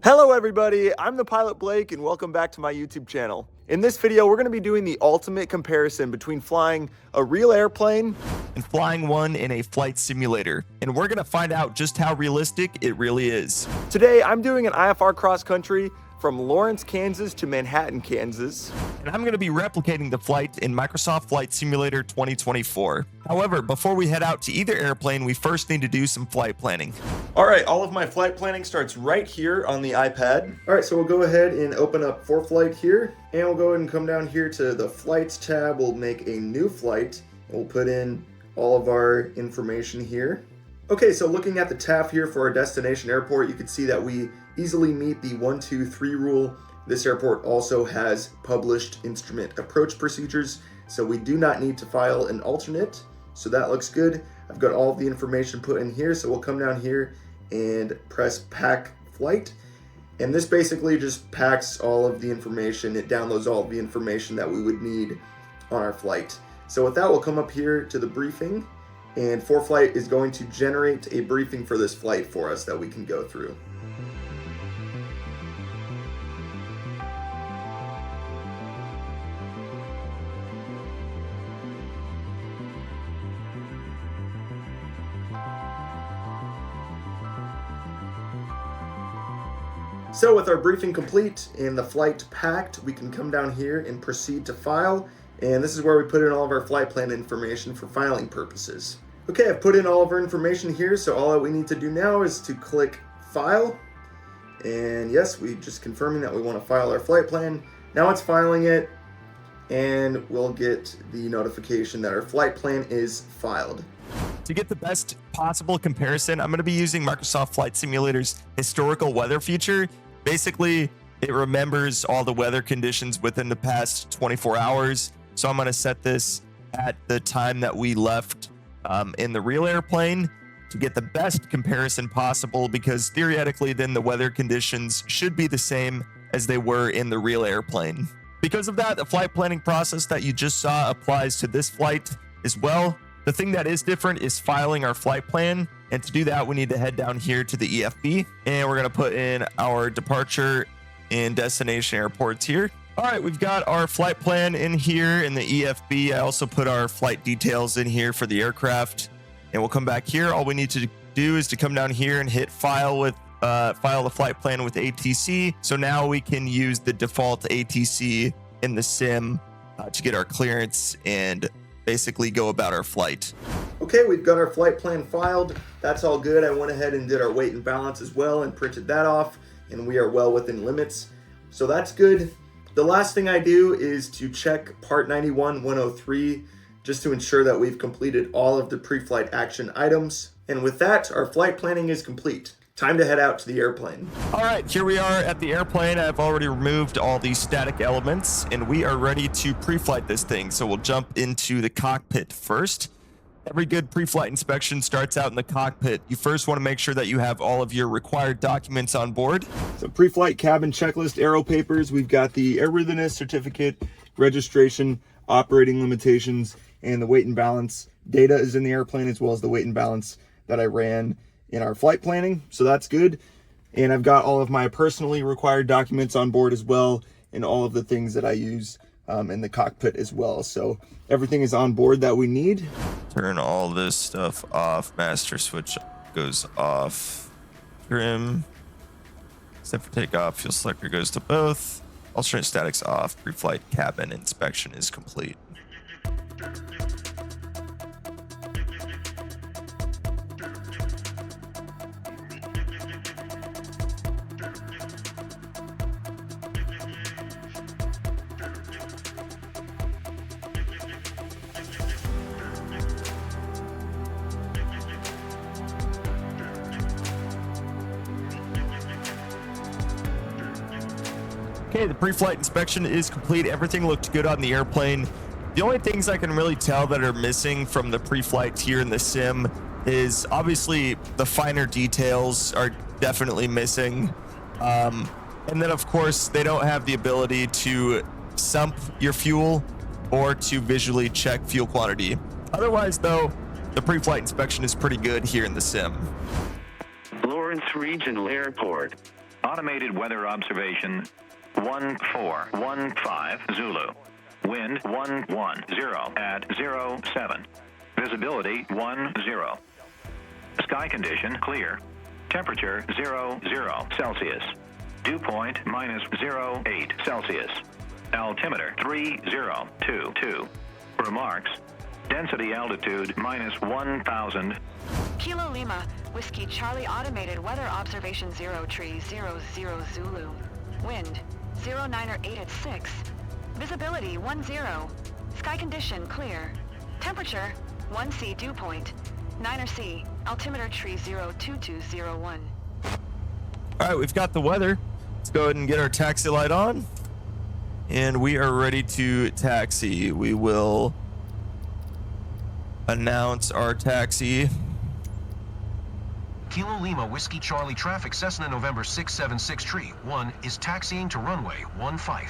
Hello everybody, I'm the pilot Blake and welcome back to my YouTube channel. In this video, we're going to be doing the ultimate comparison between flying a real airplane and flying one in a flight simulator. And we're going to find out just how realistic it really is. Today, I'm doing an IFR cross country from Lawrence, Kansas to Manhattan, Kansas. And I'm going to be replicating the flight in Microsoft Flight Simulator 2024. However, before we head out to either airplane, we first need to do some flight planning. All right, all of my flight planning starts right here on the iPad. All right, so we'll go ahead and open up Flight here, and we'll go ahead and come down here to the Flights tab. We'll make a new flight, and we'll put in all of our information here. Okay, so looking at the tab here for our destination airport, you can see that we easily meet the 1, 2, 3 rule. This airport also has published instrument approach procedures, so we do not need to file an alternate. So that looks good. I've got all of the information put in here, so we'll come down here and press pack flight. And this basically just packs all of the information. It downloads all of the information that we would need on our flight. So with that, we'll come up here to the briefing, and Flight is going to generate a briefing for this flight for us that we can go through. So with our briefing complete and the flight packed, we can come down here and proceed to file. And this is where we put in all of our flight plan information for filing purposes. Okay, I've put in all of our information here, so all that we need to do now is to click File. And yes, we just confirming that we want to file our flight plan. Now it's filing it, and we'll get the notification that our flight plan is filed. To get the best possible comparison, I'm going to be using Microsoft Flight Simulator's historical weather feature. Basically, it remembers all the weather conditions within the past 24 hours. So I'm going to set this at the time that we left in the real airplane to get the best comparison possible, because theoretically then the weather conditions should be the same as they were in the real airplane. Because of that, the flight planning process that you just saw applies to this flight as well. The thing that is different is filing our flight plan. And to do that, we need to head down here to the EFB, and we're going to put in our departure and destination airports here. All right, we've got our flight plan in here in the EFB. I also put our flight details in here for the aircraft, and we'll come back here. All we need to do is to come down here and hit file the flight plan with ATC. So now we can use the default ATC in the sim to get our clearance and basically go about our flight. Okay, we've got our flight plan filed. That's all good. I went ahead and did our weight and balance as well and printed that off, and we are well within limits. So that's good. The last thing I do is to check Part 91-103 just to ensure that we've completed all of the pre-flight action items. And with that, our flight planning is complete. Time to head out to the airplane. All right, here we are at the airplane. I've already removed all these static elements, and we are ready to pre-flight this thing. So we'll jump into the cockpit first. Every good pre-flight inspection starts out in the cockpit. You first want to make sure that you have all of your required documents on board. So pre-flight cabin checklist, aero papers. We've got the airworthiness certificate, registration, operating limitations, and the weight and balance data is in the airplane, as well as the weight and balance that I ran in our flight planning. So that's good. And I've got all of my personally required documents on board as well, and all of the things that I use in the cockpit as well. So everything is on board that we need. Turn all this stuff off. Master switch goes off. Trim. Except for takeoff, fuel selector goes to both. Alternate statics off. Pre-flight cabin inspection is complete. Okay, the pre-flight inspection is complete. Everything looked good on the airplane. The only things I can really tell that are missing from the pre-flight here in the sim is obviously the finer details are definitely missing. And then of course they don't have the ability to sump your fuel or to visually check fuel quantity. Otherwise though, the pre-flight inspection is pretty good here in the sim. Lawrence Regional Airport. Automated weather observation 1415 Zulu. Wind 110 at 07. Visibility 10. Sky condition clear. Temperature 00 Celsius. Dew point -08 Celsius. Altimeter 3022. Remarks. Density altitude -1000. Kilo Lima, Whiskey Charlie Automated Weather Observation 0 Tree 00 Zulu. Wind 0908 at 6. Visibility 10. Sky condition clear. Temperature 1C dew point 9C. Altimeter tree 02201. All right, we've got the weather. Let's go ahead and get our taxi light on. And we are ready to taxi. We will announce our taxi. Kilo Lima Whiskey Charlie traffic Cessna November 676 Tree 1 is taxiing to runway 15.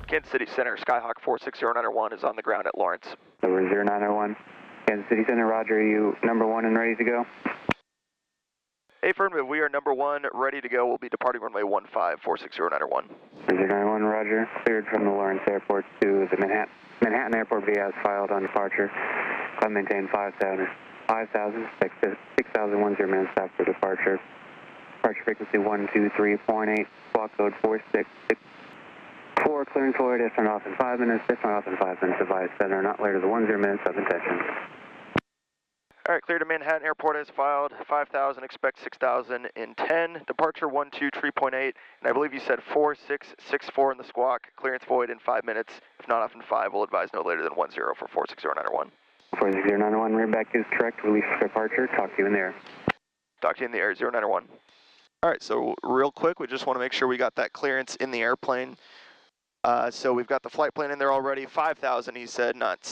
Kansas City Center, Skyhawk 46091 is on the ground at Lawrence. Over 0901. Kansas City Center, roger, are you number 1 and ready to go? Affirmative, we are number 1, ready to go. We'll be departing runway 15, 46091. 0901, roger. Cleared from the Lawrence Airport to the Manhattan Airport via as filed on departure. Climb maintain 5,000, 6,010 minutes after departure. Departure frequency 123.8, squawk code 4664. Clearing forward, if not off in 5 minutes, if not off in 5 minutes, advise center, not later than 10 minutes of intention. All right, clear to Manhattan Airport as filed. 5,000, expect 6,010. Departure 123.8, and I believe you said 4664 in the squawk. Clearance void in 5 minutes. If not off in 5, we'll advise no later than 10 for 46091. 46091, rear back is correct. Release for departure. Talk to you in the air. Talk to you in the air, 091. All right, so real quick, we just want to make sure we got that clearance in the airplane. So we've got the flight plan in there already. 5,000, he said, not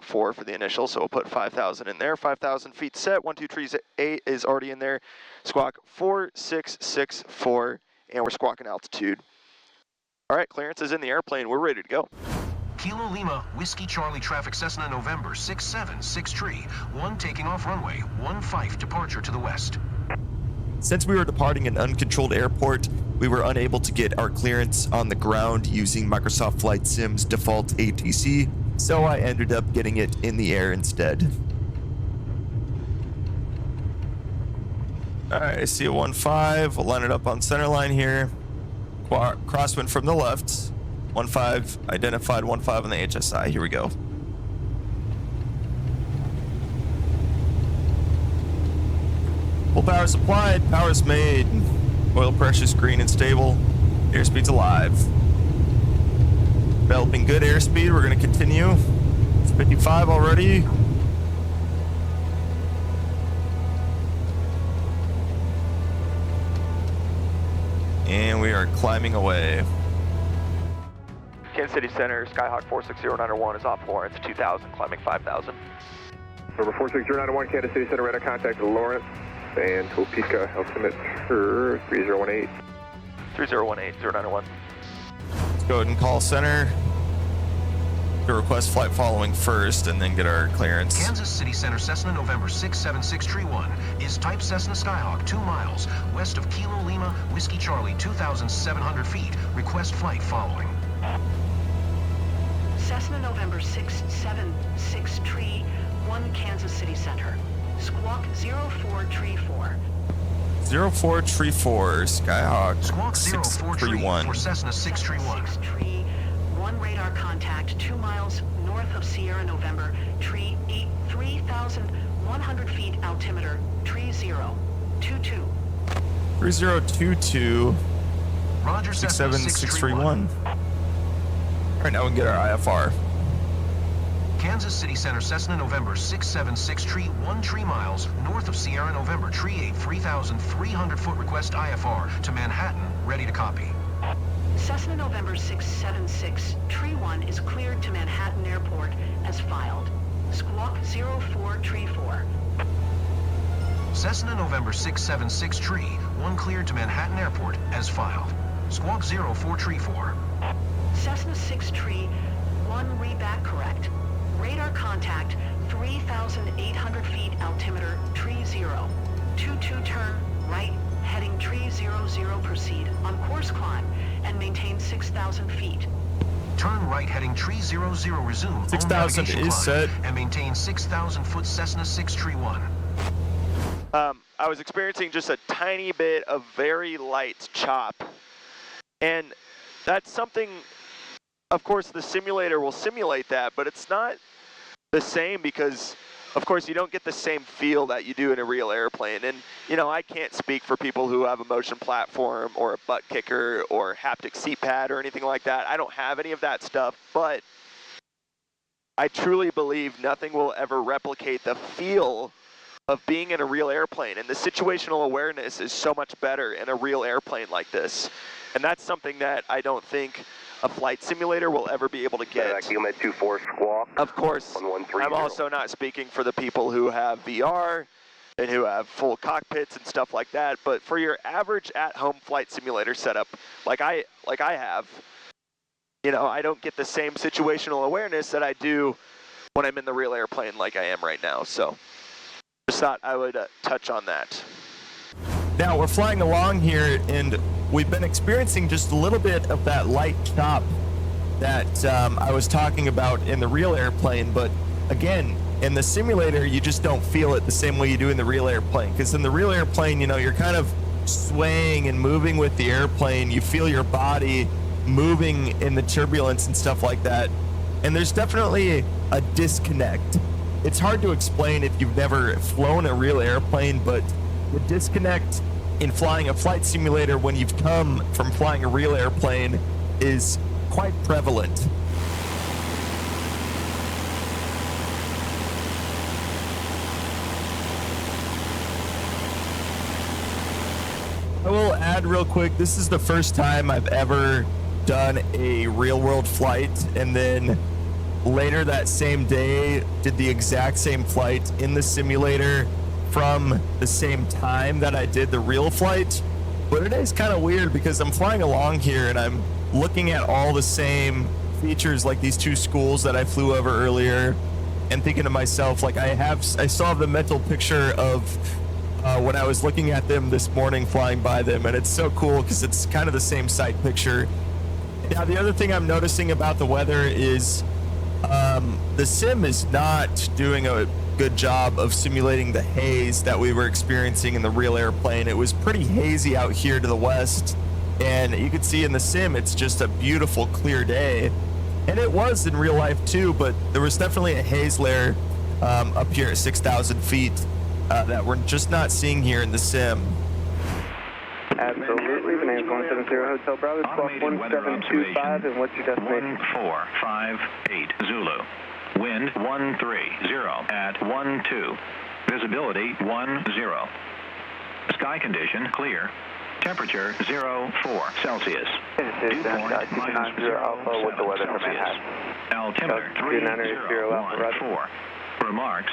4 for the initial, so we'll put 5,000 in there. 5,000 feet set. 123.8 is already in there. Squawk 4664, and we're squawking altitude. All right, clearance is in the airplane. We're ready to go. Kilo Lima Whiskey Charlie traffic Cessna November 676 Tree 1 taking off runway 15 departure to the west. Since we were departing an uncontrolled airport, we were unable to get our clearance on the ground using Microsoft Flight Sim's default ATC, so I ended up getting it in the air instead. All right, I see a 15. We'll line it up on center line here. Crosswind from the left. 15, identified 15 on the HSI. Here we go. Full power supplied, power's made. Oil pressure's green and stable. Airspeed's alive. Developing good airspeed, we're gonna continue. It's 55 already. And we are climbing away. Kansas City Center, Skyhawk 46091 is off Lawrence, 2,000, climbing 5,000. Over 46091, Kansas City Center, radar contact Lawrence and Topeka, altimeter 3018. 3018, 091. Let's go ahead and call center. To request flight following first and then get our clearance. Kansas City Center Cessna November 676 Tree 1 is type Cessna Skyhawk 2 miles west of Kilo Lima Whiskey Charlie 2,700 feet. Request flight following. Cessna November 676 Tree 1 Kansas City Center. Squawk 04 Tree 4. 04 Tree 4, Skyhawk Squawk 04 Tree 1. for Cessna 6 Tree 1. 6 Tree 1 radar contact 2 miles north of Sierra November, Tree 3,100 feet altimeter, Tree 022. 3022. Roger, Cessna 67631. All right, now we can get our IFR. Kansas City Center Cessna November 676 Tree 1 tree miles north of Sierra November, Tree 8, 3,300 foot request IFR to Manhattan, ready to copy. Cessna November 676 Tree 1 is cleared to Manhattan Airport as filed. Squawk 04 Tree 4. Cessna November 676 Tree 1 cleared to Manhattan Airport as filed. Squawk 04 Tree 4. Cessna 6 Tree 1 reback correct. Radar contact 3,800 feet altimeter, Tree 0. 22 turn right heading tree 00, proceed on course climb and maintain 6,000 feet. Turn right heading tree 00, resume 6,000 is set. And maintain 6,000 foot Cessna 6 tree 1. I was experiencing just a tiny bit of very light chop, and that's something, of course, the simulator will simulate that, but it's not the same because, of course, you don't get the same feel that you do in a real airplane. And, you know, I can't speak for people who have a motion platform or a butt kicker or haptic seat pad or anything like that. I don't have any of that stuff, but I truly believe nothing will ever replicate the feel of being in a real airplane. And the situational awareness is so much better in a real airplane like this. And that's something that I don't think a flight simulator will ever be able to get. At 24 squawk. Of course, I'm also not speaking for the people who have VR and who have full cockpits and stuff like that, but for your average at-home flight simulator setup, like I have, you know, I don't get the same situational awareness that I do when I'm in the real airplane like I am right now. So just thought I would touch on that. Now we're flying along here, and we've been experiencing just a little bit of that light chop that I was talking about in the real airplane. But again, in the simulator, you just don't feel it the same way you do in the real airplane. Because in the real airplane, you know, you're kind of swaying and moving with the airplane. You feel your body moving in the turbulence and stuff like that. And there's definitely a disconnect. It's hard to explain if you've never flown a real airplane, but the disconnect in flying a flight simulator when you've come from flying a real airplane is quite prevalent. I will add real quick, this is the first time I've ever done a real world flight, and then later that same day did the exact same flight in the simulator from the same time that I did the real flight. But it is kind of weird because I'm flying along here and I'm looking at all the same features, like these two schools that I flew over earlier, and thinking to myself, like, I still have the mental picture of when I was looking at them this morning flying by them, and it's so cool because it's kind of the same sight picture. Now, the other thing I'm noticing about the weather is the sim is not doing a good job of simulating the haze that we were experiencing in the real airplane. It was pretty hazy out here to the west, and you could see in the sim it's just a beautiful clear day, and it was in real life too, but there was definitely a haze layer up here at 6,000 feet that we're just not seeing here in the sim. Absolutely. The name's 170 Hotel Bravo, squawk 1725, and what's your destination? 1458 Zulu. Wind 130 at 12. Visibility 10. Sky condition clear. Temperature 04 Celsius. Dew point minus 0 Alpha with the weather for Manhattan. Altimeter 304. Remarks.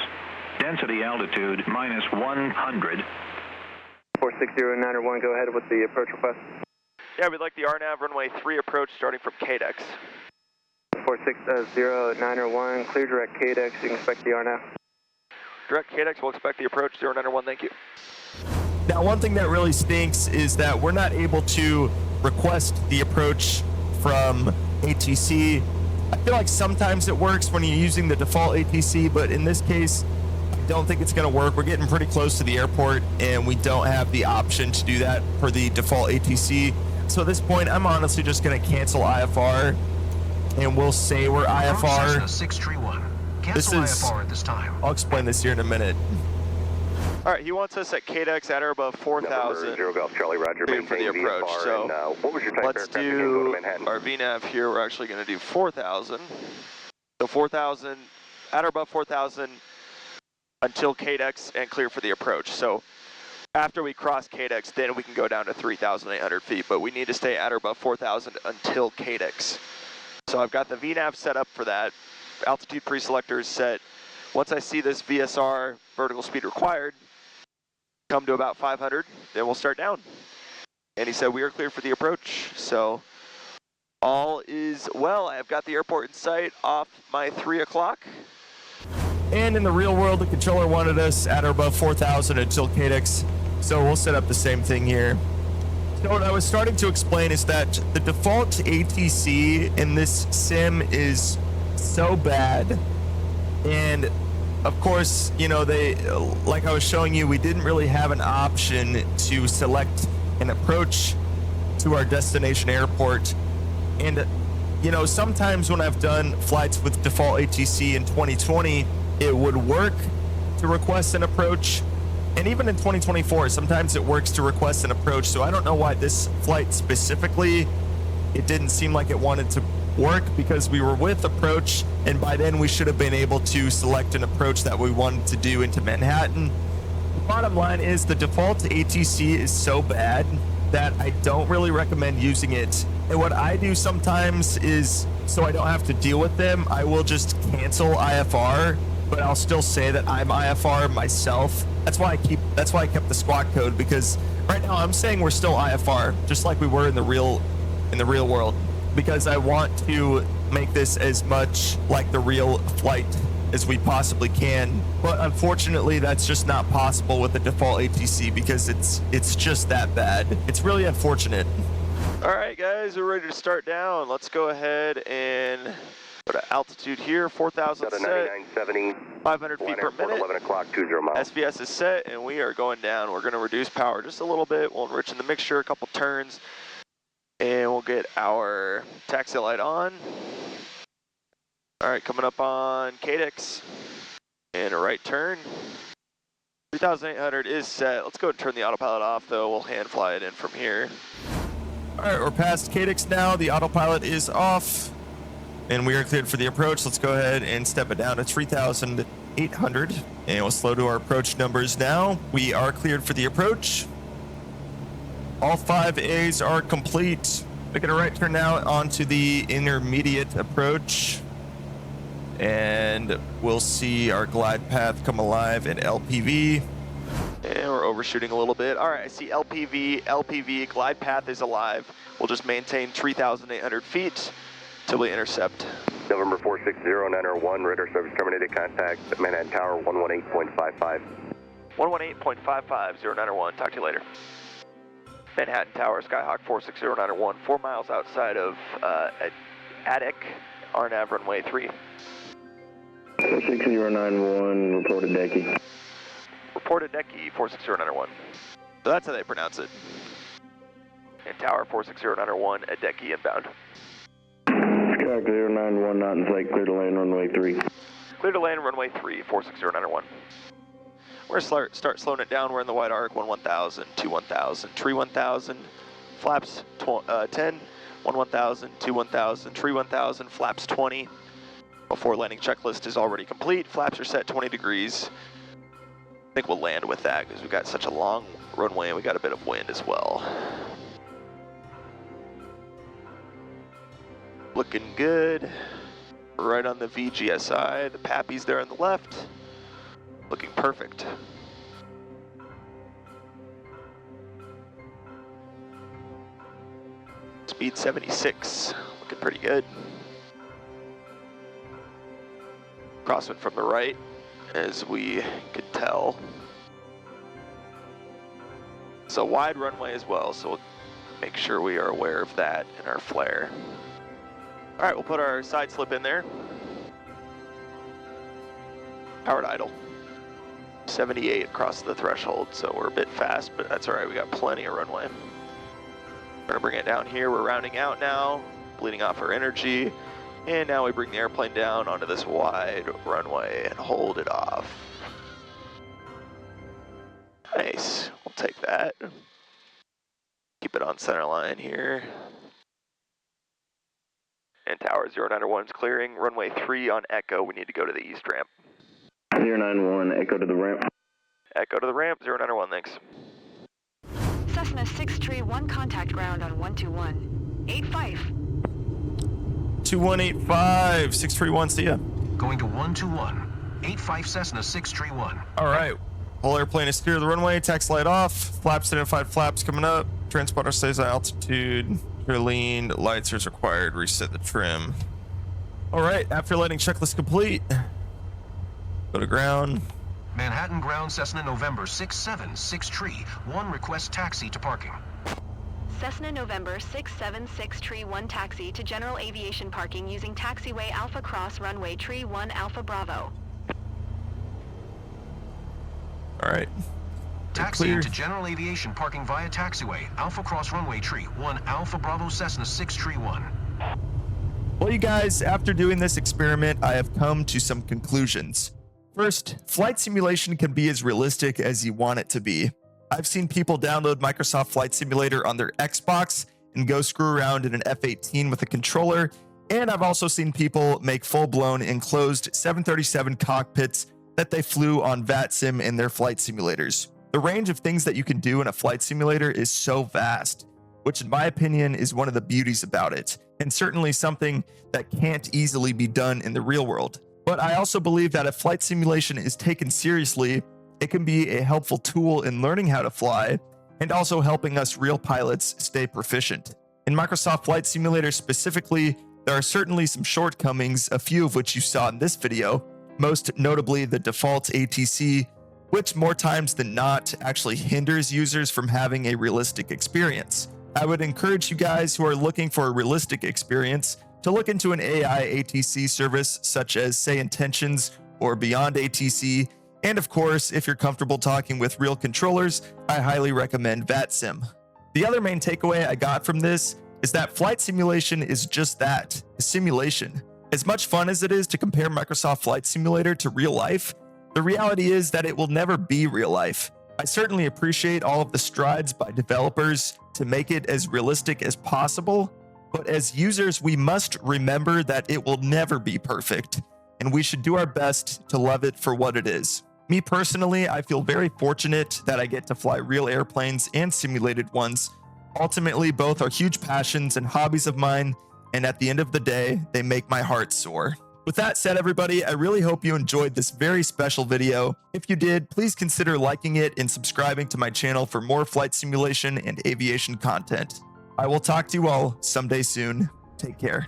Density altitude minus 100. 46091, go ahead with the approach request. Yeah, we'd like the RNAV runway 3 approach starting from KDEX. 46091, clear direct KDEX, you can expect the RNAV. Direct KDEX, we'll expect the approach 091, thank you. Now, one thing that really stinks is that we're not able to request the approach from ATC. I feel like sometimes it works when you're using the default ATC, but in this case, I don't think it's going to work. We're getting pretty close to the airport, and we don't have the option to do that for the default ATC. So at this point, I'm honestly just going to cancel IFR, and we'll say we're IFR. 631. This Cancel is IFR at this time. I'll explain this here in a minute. All right, he wants us at KDEX at or above 4,000 0 Golf Charlie Roger, for the approach. VFR, So and, what was your type let's aircraft again? Go to do Manhattan. our VNAV here. We're actually going to do 4,000. So 4,000 at or above 4,000 until KDEX and clear for the approach. So after we cross KDEX, then we can go down to 3,800 feet, but we need to stay at or above 4,000 until KDEX. So I've got the VNAV set up for that. Altitude pre-selector is set. Once I see this VSR, vertical speed required, come to about 500, then we'll start down. And he said we are clear for the approach. So all is well. I've got the airport in sight off my 3 o'clock. And in the real world, the controller wanted us at or above 4,000 until KDEX. So we'll set up the same thing here. So what I was starting to explain is that the default ATC in this sim is so bad. And of course, you know, like I was showing you, we didn't really have an option to select an approach to our destination airport. And, you know, sometimes when I've done flights with default ATC in 2020, it would work to request an approach. And even in 2024, sometimes it works to request an approach. So I don't know why this flight specifically, it didn't seem like it wanted to work, because we were with approach, and by then we should have been able to select an approach that we wanted to do into Manhattan. The bottom line is the default ATC is so bad that I don't really recommend using it. And what I do sometimes is, so I don't have to deal with them, I will just cancel IFR, but I'll still say that I'm IFR myself. That's why I kept the squawk code, because right now I'm saying we're still IFR, just like we were in the real world, because I want to make this as much like the real flight as we possibly can. But unfortunately, that's just not possible with the default ATC, because it's just that bad. It's really unfortunate. All right, guys, we're ready to start down. Let's go ahead and go to altitude here, 4,000 set, 9970, 500 feet per minute. 11 o'clock, 20 miles. SVS is set, and we are going down. We're going to reduce power just a little bit. We'll enrich in the mixture, a couple turns, and we'll get our taxi light on. All right, coming up on Cadex, and a right turn. 3,800 is set. Let's go and turn the autopilot off, though. We'll hand fly it in from here. All right, we're past Cadex now. The autopilot is off, and we are cleared for the approach. Let's go ahead and step it down to 3,800, and we'll slow to our approach numbers now. We are cleared for the approach. All 5 A's are complete. Making a right turn now onto the intermediate approach, and we'll see our glide path come alive at LPV. And we're overshooting a little bit. All right, I see LPV, glide path is alive. We'll just maintain 3,800 feet till we intercept. November 460-901, radar service terminated, contact Manhattan Tower 118.55. 118.55, 0901, talk to you later. Manhattan Tower, Skyhawk 460-901, 4 miles outside of Attic, RNAV runway 3. 46091, reported decky. Reported decky, 460-901. So that's how they pronounce it. And Tower 460-901, a decky inbound. Sky clear 91, not in sight, clear to land runway 3. Clear to land runway 3, 460-901. We're going to start slowing it down. We're in the wide arc, 1-1000, 2-1000, tree 1000, flaps 10, 1-1000, 2-1000, tree 1000, flaps 20. Before landing checklist is already complete. Flaps are set 20 degrees. I think we'll land with that because we've got such a long runway and we got a bit of wind as well. Looking good. Right on the VGSI. The Pappy's there on the left. Looking perfect. Speed 76, looking pretty good. Crosswind from the right, as we could tell. It's a wide runway as well, so we'll make sure we are aware of that in our flare. All right, we'll put our side slip in there. Powered idle. 78 across the threshold, so we're a bit fast, but that's all right. We got plenty of runway. We're gonna bring it down here. We're rounding out now, bleeding off our energy, and now we bring the airplane down onto this wide runway and hold it off. Nice, we'll take that. Keep it on center line here. And Tower 091 is clearing. Runway 3 on Echo. We need to go to the east ramp. 091, echo to the ramp. Echo to the ramp, 091, thanks. Cessna 631, contact ground on 121. 85. 2185, 631, see ya. Going to 121, 85 Cessna 631. All right, whole airplane is clear of the runway, taxi light off, flaps identified, flaps coming up, transponder stays at altitude, clear lean, lights is required, reset the trim. All right, after landing checklist complete, go to ground, Manhattan ground Cessna November 676 tree, 1 request taxi to parking. Cessna November 676 Tree 1 taxi to general aviation parking using taxiway Alpha Cross runway Tree 1 Alpha Bravo. All right. Taxiing to general aviation parking via taxiway Alpha Cross runway Tree 1 Alpha Bravo Cessna 6 Tree 1. Well, you guys, after doing this experiment, I have come to some conclusions. First, flight simulation can be as realistic as you want it to be. I've seen people download Microsoft Flight Simulator on their Xbox and go screw around in an F-18 with a controller, and I've also seen people make full-blown enclosed 737 cockpits that they flew on VATSIM in their flight simulators. The range of things that you can do in a flight simulator is so vast, which in my opinion is one of the beauties about it, and certainly something that can't easily be done in the real world. But I also believe that if flight simulation is taken seriously, it can be a helpful tool in learning how to fly and also helping us real pilots stay proficient. In Microsoft Flight Simulator specifically, there are certainly some shortcomings, a few of which you saw in this video, most notably the default ATC, which more times than not actually hinders users from having a realistic experience. I would encourage you guys who are looking for a realistic experience to look into an AI ATC service such as Say Intentions or Beyond ATC. And of course, if you're comfortable talking with real controllers, I highly recommend VATSIM. The other main takeaway I got from this is that flight simulation is just that, a simulation. As much fun as it is to compare Microsoft Flight Simulator to real life, the reality is that it will never be real life. I certainly appreciate all of the strides by developers to make it as realistic as possible, but as users, we must remember that it will never be perfect, and we should do our best to love it for what it is. Me personally, I feel very fortunate that I get to fly real airplanes and simulated ones. Ultimately, both are huge passions and hobbies of mine, and at the end of the day, they make my heart soar. With that said, everybody, I really hope you enjoyed this very special video. If you did, please consider liking it and subscribing to my channel for more flight simulation and aviation content. I will talk to you all someday soon. Take care.